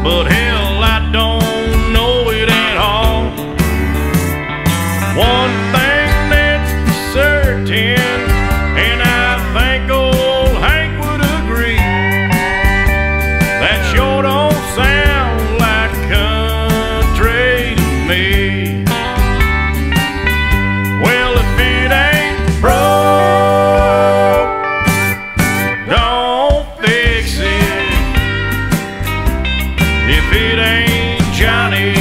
but hell, I don't know it at all. One thing that's certain, and I think old Hank would agree, that sure don't sound like country to me. Well, if it ain't broke, don't fix it. If it ain't Johnny